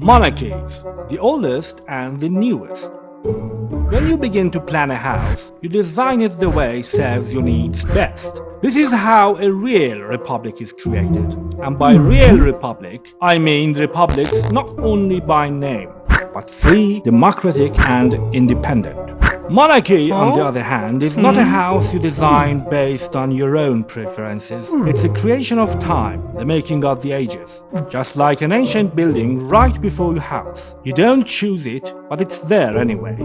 Monarchies, the oldest and the newest. When you begin to plan a house, you design it the way serves your needs best. This is how a real republic is created. And by real republic, I mean republics not only by name, but free, democratic and independent. Monarchy, on the other hand, is not a house you design based on your own preferences. It's a creation of time, the making of the ages. Just like an ancient building right before your house. You don't choose it, but it's there anyway.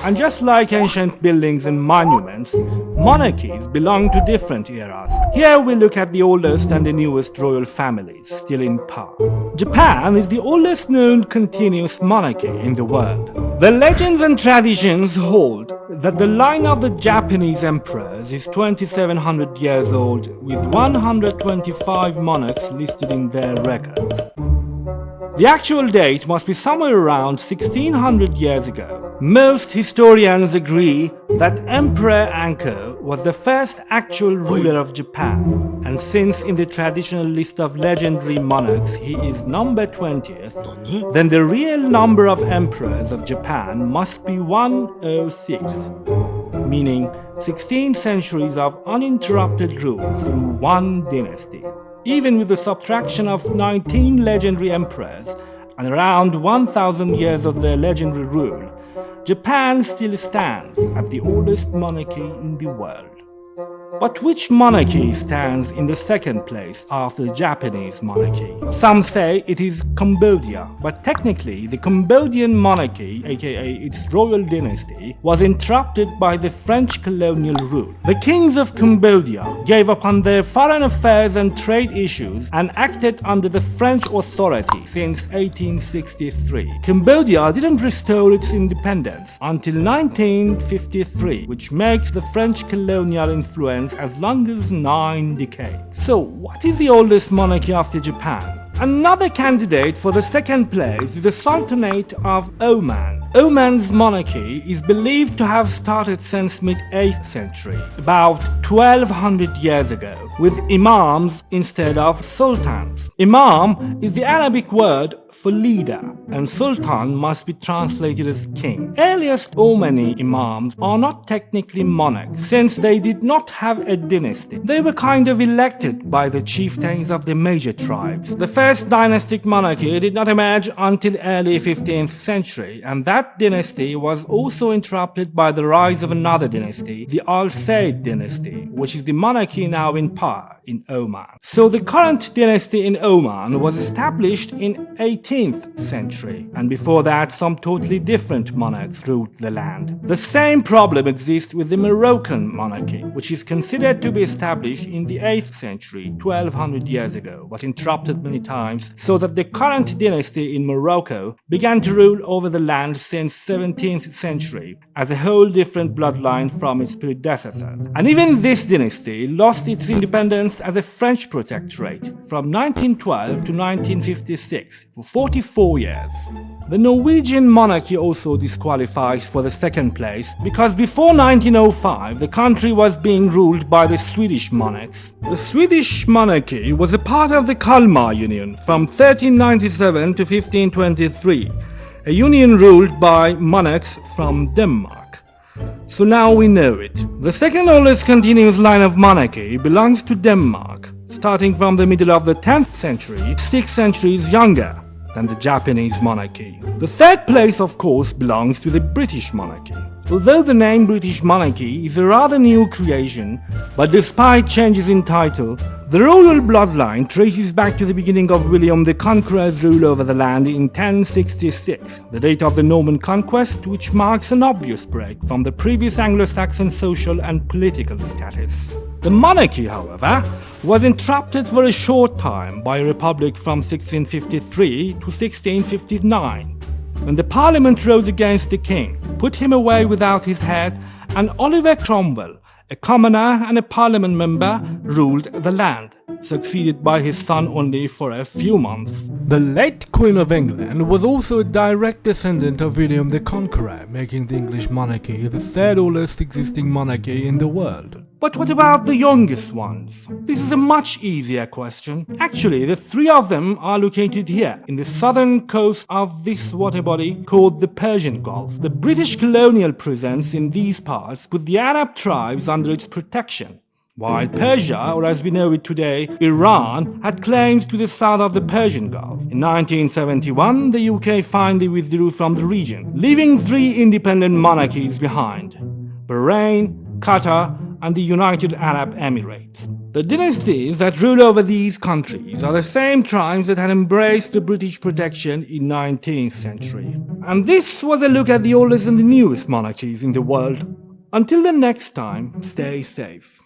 And just like ancient buildings and monuments, monarchies belong to different eras. Here we look at the oldest and the newest royal families still in power. Japan is the oldest known continuous monarchy in the world. The legends and traditions hold that the line of the Japanese emperors is 2700 years old, with 125 monarchs listed in their records. The actual date must be somewhere around 1600 years ago. Most historians agree that Emperor Anko was the first actual ruler of Japan, and since in the traditional list of legendary monarchs he is number 20th, then the real number of emperors of Japan must be 106, meaning 16 centuries of uninterrupted rule through one dynasty. Even with the subtraction of 19 legendary emperors and around 1000 years of their legendary rule, Japan still stands as the oldest monarchy in the world. But which monarchy stands in the second place after the Japanese monarchy? Some say it is Cambodia, but technically the Cambodian monarchy, aka its royal dynasty, was interrupted by the French colonial rule. The kings of Cambodia gave up on their foreign affairs and trade issues and acted under the French authority since 1863. Cambodia didn't restore its independence until 1953, which makes the French colonial influence as long as 9 decades. So, what is the oldest monarchy after Japan? Another candidate for the second place is the Sultanate of Oman. Oman's monarchy is believed to have started since mid-8th century, about 1200 years ago, with imams instead of sultans. Imam is the Arabic word for leader, and sultan must be translated as king. Earliest Omani imams are not technically monarchs, since they did not have a dynasty. They were kind of elected by the chieftains of the major tribes. The first dynastic monarchy did not emerge until early 15th century, and that dynasty was also interrupted by the rise of another dynasty, the Al Said dynasty, which is the monarchy now in power in Oman. So the current dynasty in Oman was established in 18th century, and before that some totally different monarchs ruled the land. The same problem exists with the Moroccan monarchy, which is considered to be established in the 8th century, 1200 years ago, but interrupted many times, so that the current dynasty in Morocco began to rule over the land since 17th century, as a whole different bloodline from its predecessors. And even this dynasty lost its independence as a French protectorate from 1912 to 1956 for 44 years. The Norwegian monarchy also disqualifies for the second place because before 1905 the country was being ruled by the Swedish monarchs. The Swedish monarchy was a part of the Kalmar Union from 1397 to 1523, a union ruled by monarchs from Denmark. So now we know it. The second oldest continuous line of monarchy belongs to Denmark, starting from the middle of the 10th century, 6 centuries younger than the Japanese monarchy. The third place, of course, belongs to the British monarchy. Although the name British monarchy is a rather new creation, but despite changes in title, the royal bloodline traces back to the beginning of William the Conqueror's rule over the land in 1066, the date of the Norman conquest, which marks an obvious break from the previous Anglo-Saxon social and political status. The monarchy, however, was interrupted for a short time by a republic from 1653 to 1659, when the parliament rose against the king, put him away without his head, and Oliver Cromwell, a commoner and a parliament member, ruled the land, succeeded by his son only for a few months. The late Queen of England was also a direct descendant of William the Conqueror, making the English monarchy the third oldest existing monarchy in the world. But what about the youngest ones? This is a much easier question. Actually, the three of them are located here, in the southern coast of this water body called the Persian Gulf. The British colonial presence in these parts put the Arab tribes under its protection, while Persia, or as we know it today, Iran, had claims to the south of the Persian Gulf. In 1971, the UK finally withdrew from the region, leaving three independent monarchies behind: Bahrain, Qatar, and the United Arab Emirates. The dynasties that rule over these countries are the same tribes that had embraced the British protection in 19th century. And this was a look at the oldest and the newest monarchies in the world. Until the next time, stay safe.